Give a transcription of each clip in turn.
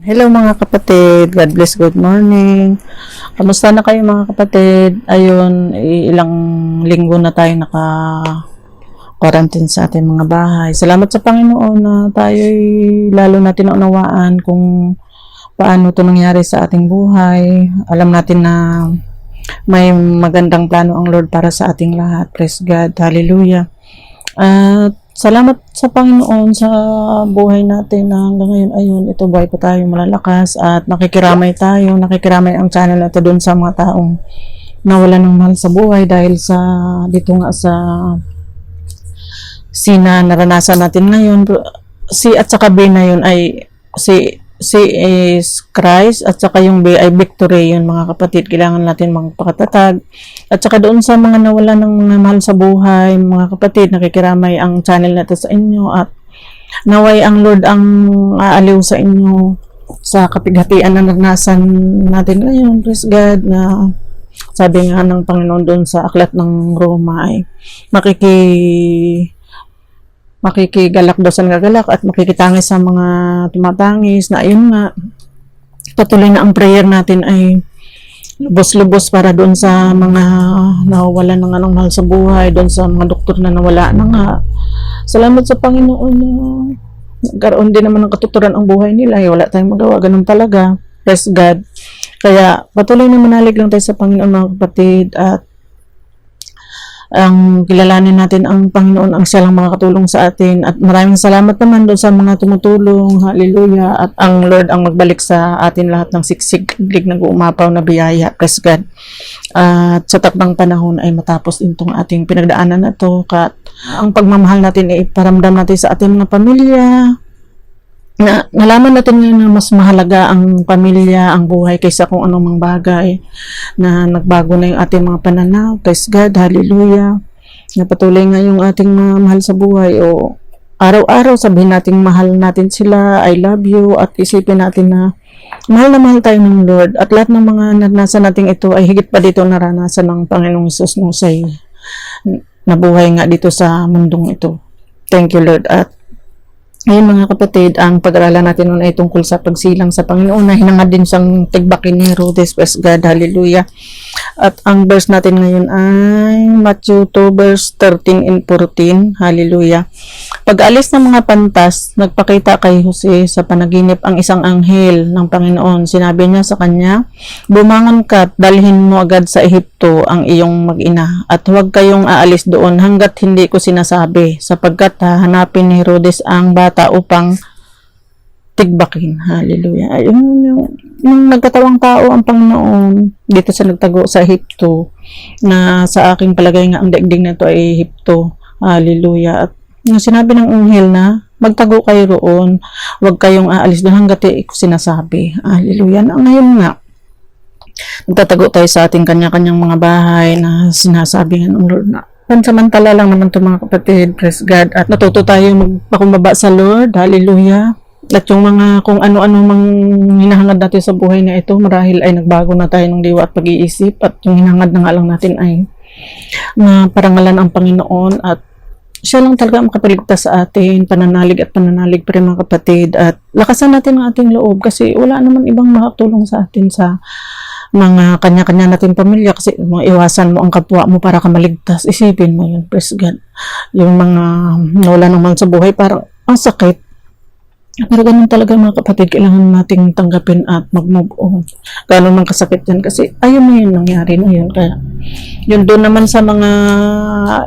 Hello mga kapatid, God bless, good morning. Kamusta na kayo mga kapatid? Ayun, ilang linggo na tayo naka-quarantine sa ating mga bahay. Salamat sa Panginoon na tayo'y lalo natin naunawaan kung paano ito nangyari sa ating buhay. Alam natin na may magandang plano ang Lord para sa ating lahat. Praise God, hallelujah. At salamat sa Panginoon sa buhay natin na hanggang ngayon, ayun, ito buhay pa tayo malalakas at nakikiramay ang channel na ito dun sa mga taong nawala ng mahal sa buhay dahil sa dito nga sa naranasan natin ngayon. Si at saka B na yun ay C is Christ at saka yung B ay victory. Yun mga kapatid, kailangan natin magpakatatag. At saka doon sa mga nawala ng mga mahal sa buhay, mga kapatid, nakikiramay ang channel na ito sa inyo at naway ang Lord ang aaliw sa inyo sa kapighatian na naranasan natin ngayon. Praise God, na sabi nga ng Panginoon doon sa aklat ng Roma ay makikigalak daw sa nagagalak at makikitangis sa mga tumatangis, na ayun nga, patuloy na ang prayer natin ay lubos-lubos para doon sa mga nawawalan ng anong mahal sa buhay, doon sa mga doktor na nawala na nga. Salamat sa Panginoon na nagkaroon din naman ng katuturan ang buhay nila. Wala tayong magawa, ganun talaga. Praise God. Kaya patuloy na manalig lang tayo sa Panginoon mga kapatid at ang kilalanin natin ang Panginoon, ang siya lang makakatulong sa atin, at maraming salamat naman doon sa mga tumutulong. Hallelujah. At ang Lord ang magbalik sa atin lahat ng siksik nag-uumapaw na biyaya. Praise God. At sa takdang panahon ay matapos din itong ating pinagdaanan na ito. At ang pagmamahal natin ay iparamdam natin sa ating mga pamilya. Nalaman natin ngayon na mas mahalaga ang pamilya, ang buhay kaysa kung anong mga bagay, na nagbago na yung ating mga pananaw. Praise God, hallelujah. Napatuloy nga yung ating mga mahal sa buhay, o araw-araw sabihin natin mahal natin sila, I love you, at isipin natin na mahal tayo ng Lord, at lahat ng mga naranasan natin ito ay higit pa dito naranasan ng Panginoong Jesus nung say nabuhay nga dito sa mundong ito. Thank you Lord. At ngayon mga kapatid, ang pag-aralan natin nun ay tungkol sa pagsilang sa Panginoon na hinangad din siyang tigbakin ni Herodes. Praise God, hallelujah. At ang verse natin ngayon ay Matthew 2 verse 13 and 14, hallelujah. Pag-alis ng mga pantas, nagpakita kay Jose sa panaginip ang isang anghel ng Panginoon. Sinabi niya sa kanya, bumangon ka at dalhin mo agad sa Ehipto ang iyong mag-ina at huwag kayong aalis doon hanggat hindi ko sinasabi, sapagkat hahanapin ni Herodes ang bata upang tigbakin. Hallelujah. Yung nagkatawang tao ang Panginoon dito sa nagtago sa Ehipto, na sa aking palagay nga ang daigdig na ito ay Ehipto. Hallelujah. At yung sinabi ng anghel na magtago kayo roon, huwag kayong aalis doon hanggat ko sinasabi. Hallelujah. Ngayon nga, nagtatago tayo sa ating kanya-kanyang mga bahay na sinasabi ng Lord na pansamantala lang naman ito mga kapatid. Praise God. At natuto tayo magpakumbaba sa Lord. Hallelujah. At yung mga kung ano-ano mang hinahangad natin sa buhay na ito, marahil ay nagbago na tayo ng diwa at pag-iisip, at yung hinahangad na nga lang natin ay na parangalan ang Panginoon, at siya lang talaga makapaligtas sa atin. Pananalig at pananalig pa rin mga kapatid, at lakasan natin ang ating loob kasi wala naman ibang makatulong sa atin sa mga kanya-kanya natin pamilya, kasi iwasan mo ang kapwa mo para ka maligtas. Isipin mo yun, praise God. Yung mga nawala ng mahal sa buhay, parang ang sakit. Pero ganun talaga mga kapatid, kailangan nating tanggapin at mag-move on. Gano'n man kasakit yan, kasi ayun na yun, nangyari na yun. Kaya yun doon naman sa mga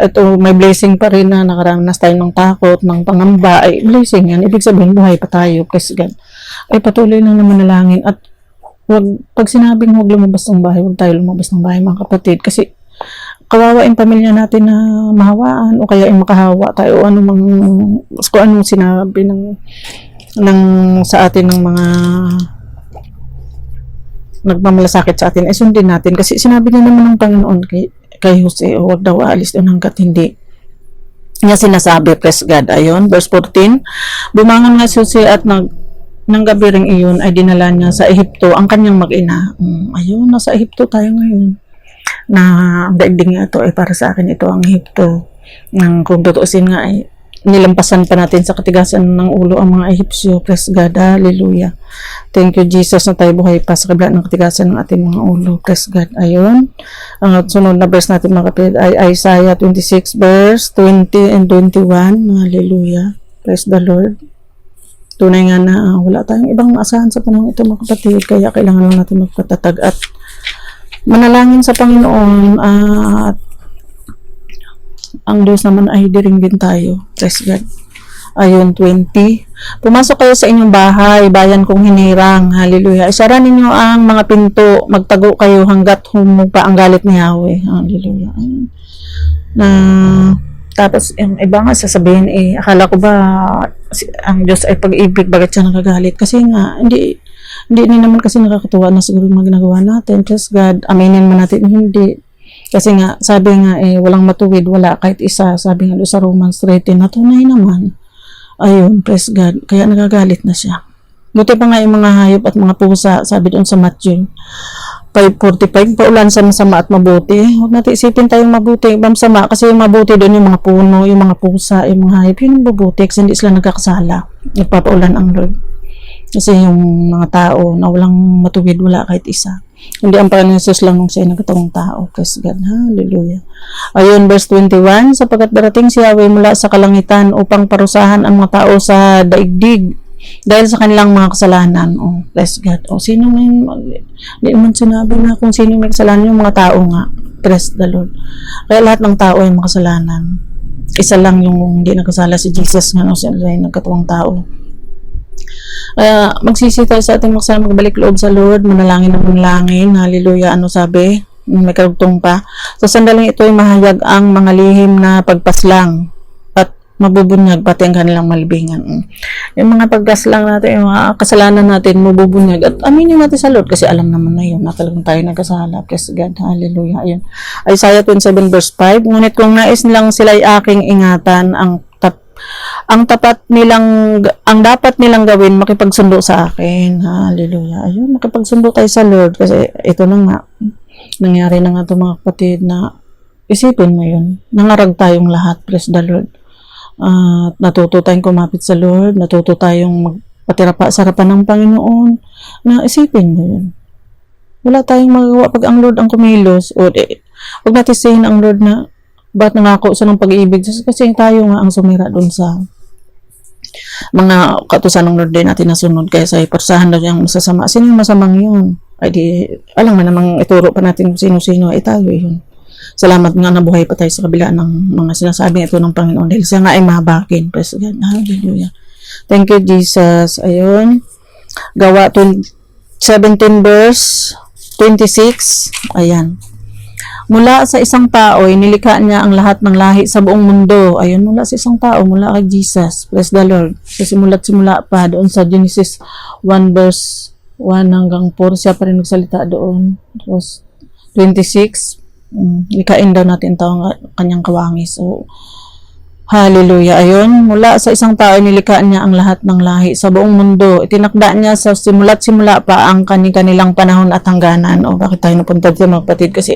ito, may blessing pa rin na nakaranas tayo ng takot, ng pangamba, ay blessing yan. Ibig sabihin, buhay pa tayo, praise God. Ay patuloy lang na manalangin, at pag sinabing huwag lumabas ng bahay, huwag tayo lumabas ng bahay mga kapatid, kasi kawawa yung pamilya natin na mahawaan, o kaya yung makahawa tayo, o kung anong sinabi sa atin ng mga nagmamalasakit sa atin, ay sundin natin, kasi sinabi niya naman ng Panginoon kay Jose, huwag daw aalis doon hanggat hindi niya sinasabi. Praise God. Ayun, verse 14, bumangon nga si Jose at ng gabi ring iyon ay dinala niya sa Ehipto ang kanyang mag-ina. Ayun, nasa Ehipto tayo ngayon, na ang daigdig nga ito ay para sa akin ito ang Ehipto. Kung tutuusin nga ay nilampasan pa natin sa katigasan ng ulo ang mga Ehipsyo. Praise God. Hallelujah. Thank you, Jesus, na tayo buhay pa sa kabila ng katigasan ng ating mga ulo. Praise God. Ayun. Ang sunod na verse natin mga kapatid ay Isaiah 26 verse 20 and 21. Hallelujah. Praise the Lord. Tunay nga na wala tayong ibang maasahan sa panahon ito mga kapatid. Kaya kailangan lang natin magpatatag at manalangin sa Panginoon at ang Diyos naman ay diring din tayo. Praise God. Ayun, 20. Pumasok kayo sa inyong bahay, bayan kong hinirang. Hallelujah. Isara ninyo ang mga pinto, magtago kayo hanggat humupa ang galit ni Yahweh. Hallelujah. Ayun. Tapos yung iba nga sasabihin akala ko ba ang Diyos ay pag-ibig, bakit siya nagagalit? Kasi nga, hindi naman kasi nakakatuwa na siguro yung mga ginagawa natin. Praise God. Aminin man natin, hindi. Kasi nga, sabi nga walang matuwid, wala kahit isa. Sabi nga doon sa Romans 13, natunay naman. Ayun, praise God. Kaya nagagalit na siya. Buti pa nga yung mga hayop at mga pusa, sabi doon sa Matthew 5:45, paulan sa masama at mabuti. Huwag natin isipin tayong mabuti, ibang sama, kasi yung mabuti doon yung mga puno, yung mga pusa, yung mga hayop, yun yung mabuti, kasi hindi sila nagkakasala. Nagpapaulan ang Lord. Kasi yung mga tao na walang matuwid, wala kahit isa. Hindi ang Panginoon Jesus lang nung siya nagkatawang tao. Praise God. Hallelujah. Ayun, verse 21, sapagkat darating si Yahweh mula sa kalangitan upang parusahan ang mga tao sa daigdig dahil sa kanilang mga kasalanan. Praise God. Sino may hindi naman sinabi na kung sino may kasalanan, yung mga tao nga. Praise the Lord. Kaya lahat ng tao ay makasalanan. Isa lang yung hindi nagkasala, si Jesus nga, siya ay nagkatawang tao. Kaya magsisi tayo sa ating magsama, magbalik loob sa Lord, manalangin ng manalangin. Hallelujah. Ano sabi? May karugtong pa. Sa sandaling ito ay mahayag ang mga lihim na pagpaslang at mabubunyag pati ang kanilang malibingan. Yung mga pagpaslang natin, yung mga kasalanan natin, mabubunyag at aminin natin sa Lord kasi alam naman na yun na talagang tayo nagkasala. Praise God. Hallelujah. Ayun. Isaiah 27 verse 5, ngunit kung nais nilang sila'y aking ingatan, ang dapat nilang gawin, makipagsundo sa akin. Hallelujah. Ayun, makipagsundo tayo sa Lord kasi ito na nga, nangyari na nga ito mga kapatid na isipin mo yun. Nangarag tayong lahat, praise the Lord. Natuto tayong kumapit sa Lord, natuto tayong magpatira pa sa harapan ng Panginoon, na isipin mo yun. Wala tayong magagawa pag ang Lord ang kumilos. Huwag natin sayin ang Lord na ba't nangako sa ng pag-ibig? Kasi tayo nga ang sumira doon sa mga katusan ng Lord din natin nasunod. Kaya sa iparsahan daw yung masasama. Sino yung masamang yun? Ay di, alam mo namang ituro pa natin kung sino-sino ay tayo yun. Salamat nga nabuhay pa tayo sa kabila ng mga sinasabi ito ng Panginoon. Dahil siya nga ay mahabakin. Praise God. Hallelujah. Thank you, Jesus. Ayun. Gawa 17 verse 26. Ayan. Mula sa isang tao, nilikha niya ang lahat ng lahi sa buong mundo. Ayun, mula sa isang tao, mula kay Jesus. Praise the Lord. Kasi simula pa doon sa Genesis 1 verse 1 hanggang 4, siya pa rin nagsalita doon. Tapos 26, likain daw natin ito ang kanyang kawangis. So, hallelujah. Ayun, mula sa isang tao, nilikha niya ang lahat ng lahi sa buong mundo. Itinakda niya sa simula pa ang kanilang panahon at hangganan. Bakit tayo napunta dito mga kapatid? Kasi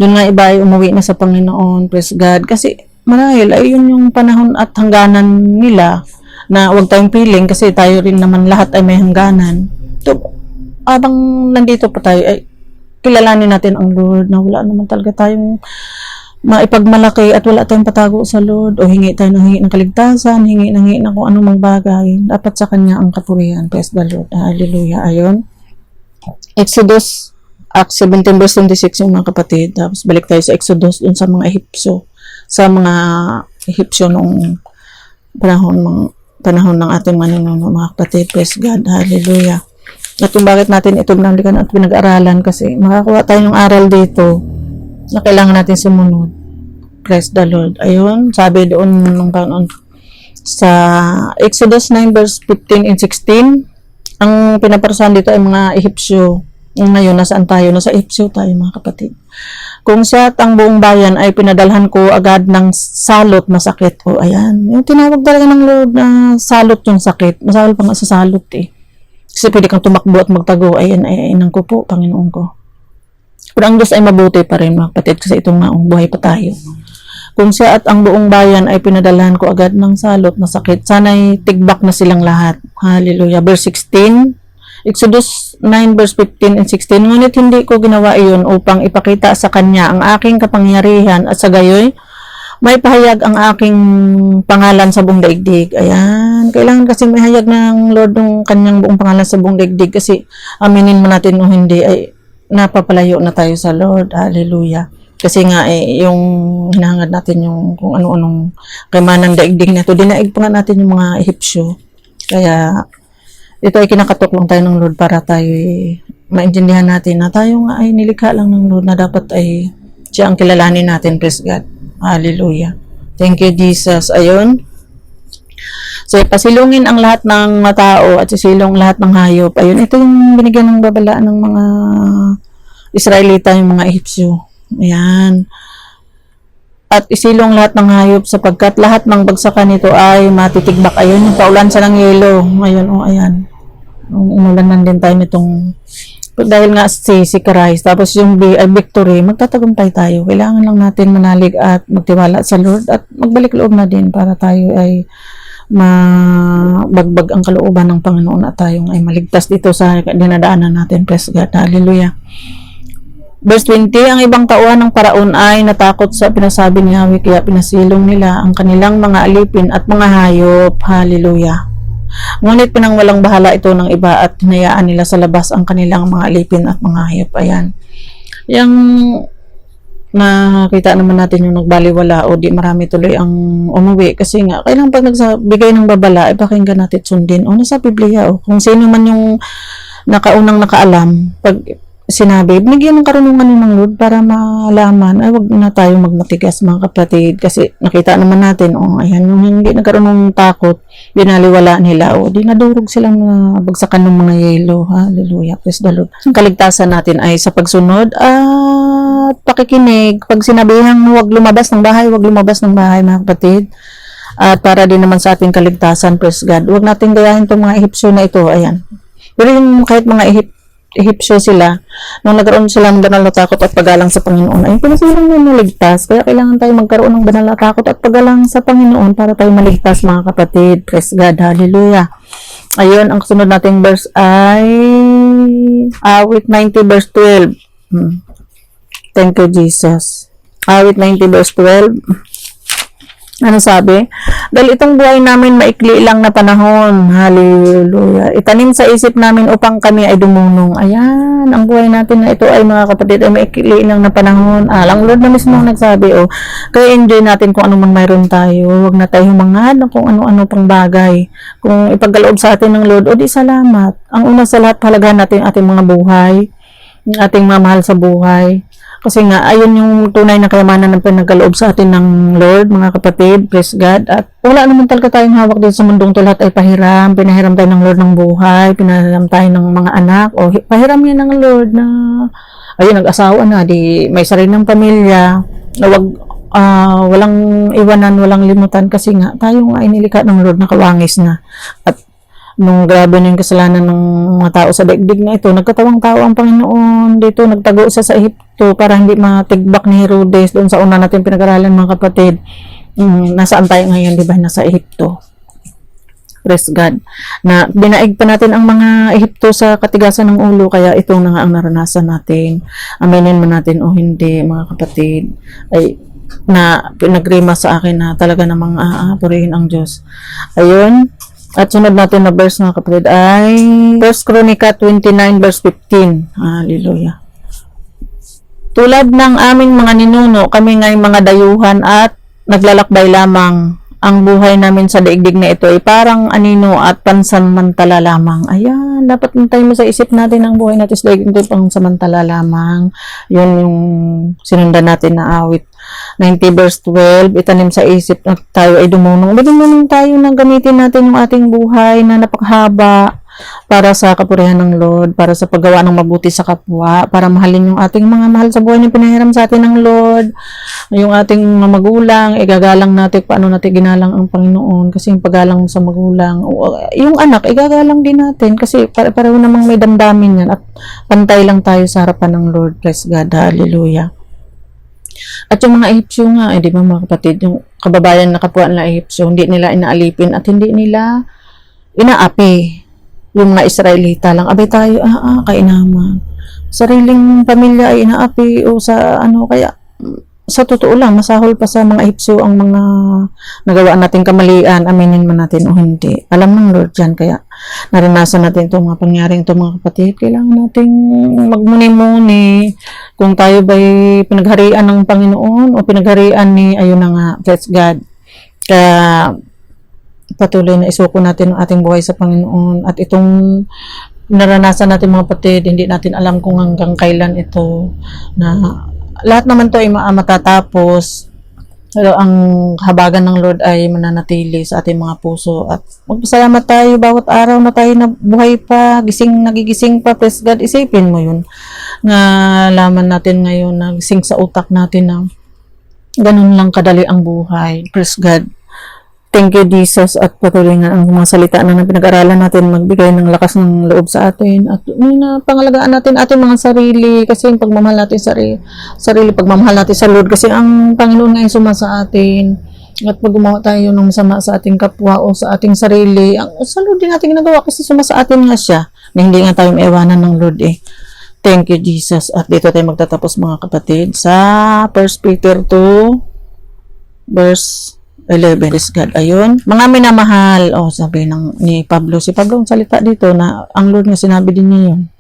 doon nga iba ay umuwi na sa Panginoon. Praise God. Kasi marahil ay yun yung panahon at hangganan nila na huwag tayong piling kasi tayo rin naman lahat ay may hangganan. So, abang nandito pa tayo, ay kilalanin natin ang Lord na wala naman talaga tayong maipagmalaki at wala tayong patago sa Lord o hingi tayo ng kaligtasan, hingi ng kung anong mga bagay. Dapat sa Kanya ang kapurihan. Praise the Lord. Hallelujah. Ayun. Exodus, Acts 17 verse 26 yung mga kapatid. Tapos balik tayo sa Exodus dun sa mga Ehipsyo. Sa mga Ehipsyo nung panahon ng ating manununo mga kapatid. Praise God. Hallelujah. At kung bakit natin ito binalikan at pinag-aralan kasi makakuha tayo ng aral dito na kailangan natin sumunod. Praise the Lord. Ayun, sabi doon ng Panginoon sa Exodus 9 verse 15 and 16, ang pinaparusahan dito ay mga Ehipsyo. Ngayon, nasaan tayo? Nasa Ehipsyo tayo mga kapatid. Kung siya at ang buong bayan ay pinadalhan ko agad ng salot na sakit. Ayan. Yung tinawag talaga ng Lord na salot yung sakit. Masawal pa nga sa salot Kasi pwede kang tumakbo at magtago. Ayan, inang ko po, Panginoon ko. Pero ang Diyos ay mabuti pa rin mga kapatid kasi itong buhay pa tayo. Kung siya at ang buong bayan ay pinadalhan ko agad ng salot na sakit, sana'y tigbak na silang lahat. Hallelujah. Verse 16, Exodus 9 verse 15 and 16, ngunit hindi ko ginawa iyon upang ipakita sa kanya ang aking kapangyarihan at sa gayoy, may pahayag ang aking pangalan sa buong daigdig. Ayan. Kailangan kasi may hayag ng Lord ng kanyang buong pangalan sa buong daigdig kasi aminin mo natin o hindi ay napapalayo na tayo sa Lord. Hallelujah. Kasi nga yung hinahangad natin yung kung ano-anong kaymanang daigdig na ito. Dinaig pa nga natin yung mga Ehipsyo. Kaya ito ay kinakatok lang tayo ng Lord para tayo maintindihan natin na tayo nga ay nilikha lang ng Lord na dapat ay siya ang kilalanin natin. Praise God. Hallelujah. Thank you, Jesus. Ayun. So, pasilungin ang lahat ng mga tao at sisilong lahat ng hayop. Ayun, ito yung binigyan ng babala ng mga Israelita, yung mga Ehipsyo. Ayan. At isilong lahat ng hayop sapagkat lahat ng bagsakan nito ay matitigbak. Ayun, yung paulan sa ng yelo. Ayun, ayan. Inulanan din tayo nitong dahil nga si Christ, tapos yung victory, magtatagumpay tayo. Kailangan lang natin manalig at magtiwala sa Lord at magbalik loob na din para tayo ay mabagbag ang kalooban ng Panginoon at tayong ay maligtas dito sa dinadaanan natin. Praise God. Hallelujah. Verse 20, ang ibang tauhan ng paraon ay natakot sa pinasabi ni Yahweh kaya pinasilong nila ang kanilang mga alipin at mga hayop. Hallelujah. Ngunit pinangwalang bahala ito ng iba at hinayaan nila sa labas ang kanilang mga alipin at mga hayop. Ayan. Yung nakita naman natin yung nagbaliwala o di marami tuloy ang umuwi kasi nga kailangan pag nagbigay ng babala ay pakinggan natin sundin o nasa Biblia o kung sino man yung nakaunang nakaalam pag sinabi, binigyan ng karunungan ng Lord para malaman, ay wag na tayo magmatigas mga kapatid kasi nakita naman natin, ayan, yung hindi nagkaroon ng takot, binaliwala nila, di nadurog silang bagsakan ng mga yelo. Hallelujah, praise the Lord. Ang kaligtasan natin ay sa pagsunod at pakikinig. Pag sinabihang wag lumabas ng bahay mga kapatid, at para din naman sa ating kaligtasan, praise God, wag natin gayahin itong mga Ehipsyo na ito, ayan. Pero yung kahit mga Ehipsyo sila, nung nagkaroon sila ng banal na takot at paggalang sa Panginoon, ay pinasilang yung maligtas. Kaya kailangan tayo magkaroon ng banal na takot at paggalang sa Panginoon para tayo maligtas mga kapatid. Praise God. Hallelujah. Ayun, ang sunod nating verse ay Awit 90 verse 12. Thank you, Jesus. Awit 90 verse 12. Ano sabi? Dahil itong buhay namin maikli lang na panahon. Hallelujah. Itanim sa isip namin upang kami ay dumunong. Ayan, ang buhay natin na ito ay mga kapatid ay maikli lang na panahon. Ang Lord na mismo nagsabi, kaya enjoy natin kung ano man mayroon tayo. Huwag na tayo humangad kung ano-ano pang bagay. Kung ipagkaloob sa atin ng Lord, di salamat. Ang una sa lahat, palagahan natin ating mga buhay, ating mga mahal sa buhay. Kasi nga, ayun yung tunay na kayamanan ng pinagkaloob sa atin ng Lord, mga kapatid, praise God. At wala naman talaga tayong hawak dito sa mundong to, lahat ay pahiram. Pinahiram tayo ng Lord ng buhay, pinahiram tayo ng mga anak, pahiram niya ng Lord na, ayun, nag-asawa na, di may sariling pamilya, na walang iwanan, walang limutan, kasi nga, tayo nga ay nilikha ng Lord na kawangis na. At nung grabe na yung kasalanan ng mga tao sa daigdig na ito, nagkatawang tao ang Panginoon dito, nagtago sa Ehipto para hindi matigbak ni Herodes doon sa una natin pinag-aralan mga kapatid. Nasaan tayo ngayon, di ba? Nasa Ehipto. Praise God. Na binaig pa natin ang mga Ehipto sa katigasan ng ulo, kaya ito na nga ang naranasan natin. Aminin man natin o hindi mga kapatid, ay na pinagrima sa akin na talaga namang purihin ang Diyos. Ayun. At sunod natin na verse mga kapatid ay 1 Chronica 29 verse 15. Hallelujah. Tulad ng aming mga ninuno, kami ngay mga dayuhan at naglalakbay lamang. Ang buhay namin sa daigdig na ito ay parang anino at pansamantala lamang. Ayan, dapat nantay mo sa isip natin ang buhay natin sa daigdig ito pansamantala lamang. Yun yung sinundan natin na awit 90 verse 12, itanim sa isip na tayo ay dumunong. Dumunong tayo na gamitin natin yung ating buhay na napakahaba para sa kapurihan ng Lord, para sa paggawa ng mabuti sa kapwa, para mahalin yung ating mga mahal sa buhay na pinahiram sa atin ng Lord, yung ating mga magulang, igagalang natin paano natin ginalang ang Panginoon, kasi yung paggalang sa magulang, yung anak, igagalang din natin, kasi pareho namang may damdamin yan, at pantay lang tayo sa harapan ng Lord. Praise God. Hallelujah. At yung mga Ehipsyo nga, di ba mga kapatid, yung kababayan na kapwa nila Ehipsyo, hindi nila inaalipin at hindi nila inaapi. Yung mga Israelita lang, abay tayo, kainaman. Sariling pamilya ay inaapi o sa ano, kaya sa totoo lang, masahol pa sa mga Ehipsyo ang mga nagawa nating kamalian, aminin man natin o hindi. Alam ng Lord yan, kaya naranasan natin itong mga pangyaring itong mga kapatid. Kailangan nating magmuni-muni kung tayo ba'y pinagharian ng Panginoon o pinagharian ni, ayun na nga, bless God. Kaya patuloy na isuko natin ang ating buhay sa Panginoon at itong naranasan natin mga kapatid, hindi natin alam kung hanggang kailan ito na lahat naman to ay matatapos, pero ang habagan ng Lord ay mananatili sa ating mga puso at magpasalamat tayo bawat araw na tayo na buhay pa, nagigising pa, praise God. Isipin mo yun na laman natin ngayon, nagising sa utak natin na ganun lang kadali ang buhay, praise God. Thank you, Jesus, at patuloy nga ang mga salita na pinag-aralan natin magbigay ng lakas ng loob sa atin at pangalagaan natin ating mga sarili kasi yung pagmamahal natin pagmamahal natin sa Lord kasi ang Panginoon ngayon suma sa atin at pag gumawa tayo ng masama sa ating kapwa o sa ating sarili, ang sa Lord din natin ginagawa kasi suma sa atin nga siya na hindi nga tayo maiwanan ng Lord Thank you, Jesus. At dito tayo magtatapos mga kapatid sa 1 Peter 2 verse 11, is God. Ayun. Mga minamahal. Sabi ni Pablo. Si Pablo ang salita dito na ang Lord nga sinabi din niya yun.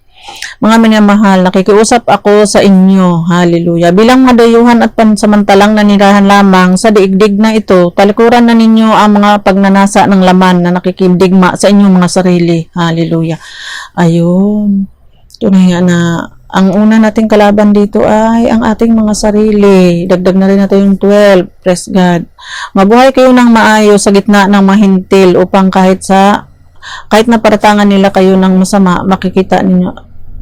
Mga minamahal, nakikiusap ako sa inyo. Hallelujah. Bilang madayuhan at pansamantalang nanirahan lamang sa diigdig na ito, talikuran na ninyo ang mga pagnanasa ng laman na nakikidigma sa inyong mga sarili. Hallelujah. Ayun. Tunay nga na ang una nating kalaban dito ay ang ating mga sarili. Dagdag na rin natin yung 12. Praise God. Mabuhay kayo ng maayos sa gitna ng mahintil upang kahit na paratangan nila kayo ng masama, makikita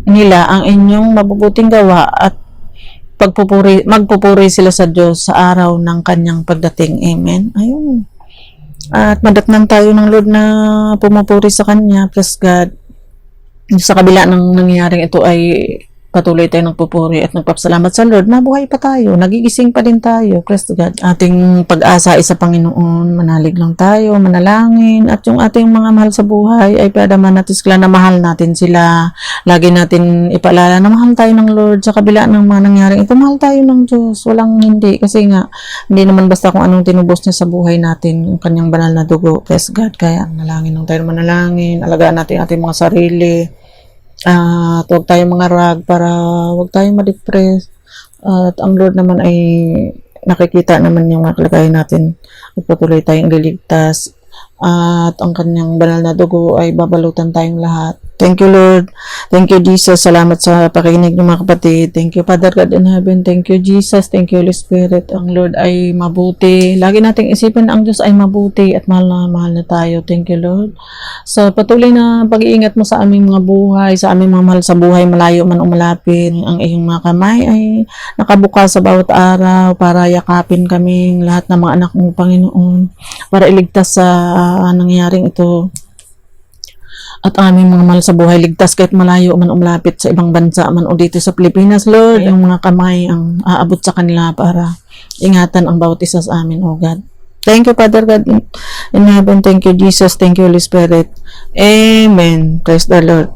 nila ang inyong mabubuting gawa at magpupuri sila sa Diyos sa araw ng kanyang pagdating. Amen. Ayun. At madatnan tayo ng Lord na pumupuri sa kanya. Praise God. Sa kabila ng nangyaring ito ay patuloy tayo nagpupuri at nagpapasalamat sa Lord na buhay pa tayo, nagigising pa din tayo. Praise God. Ating pag-asa ay sa Panginoon, manalig lang tayo, manalangin, at yung ating mga mahal sa buhay ay padaman natin sila na mahal natin sila. Lagi natin ipaalala na mahal tayo ng Lord sa kabila ng mga nangyaring ito. Mahal tayo ng Diyos, walang hindi. Kasi nga, hindi naman basta kung anong tinubos niya sa buhay natin, yung kanyang banal na dugo. Praise God. Kaya nalangin lang tayo manalangin, alagaan natin ating mga sarili. Huwag tayong mga rag para huwag tayong ma-depress at ang Lord naman ay nakikita naman yung kalagayan natin at patuloy tayong liligtas at ang kanyang banal na dugo ay babalutan tayong lahat. Thank you, Lord. Thank you, Jesus. Salamat sa pakikinig ng mga kapatid. Thank you, Father God in heaven. Thank you, Jesus. Thank you, Holy Spirit. Ang Lord ay mabuti. Lagi nating isipin na ang Diyos ay mabuti at mahal na tayo. Thank you, Lord. Sa patuloy na pag-iingat mo sa aming mga buhay, sa aming mga mahal sa buhay, malayo man o malapit, ang iyong mga kamay ay nakabukas sa bawat araw para yakapin kaming lahat ng mga anak mo, Panginoon, para iligtas sa nangyaring ito. At aming mga mahal sa buhay, ligtas kahit malayo man umlapit sa ibang bansa man o dito sa Pilipinas, Lord, ang mga kamay ang aabot sa kanila para ingatan ang bawat isa sa amin, oh God. Thank you, Father God in heaven. Thank you, Jesus. Thank you, Holy Spirit. Amen. Praise the Lord.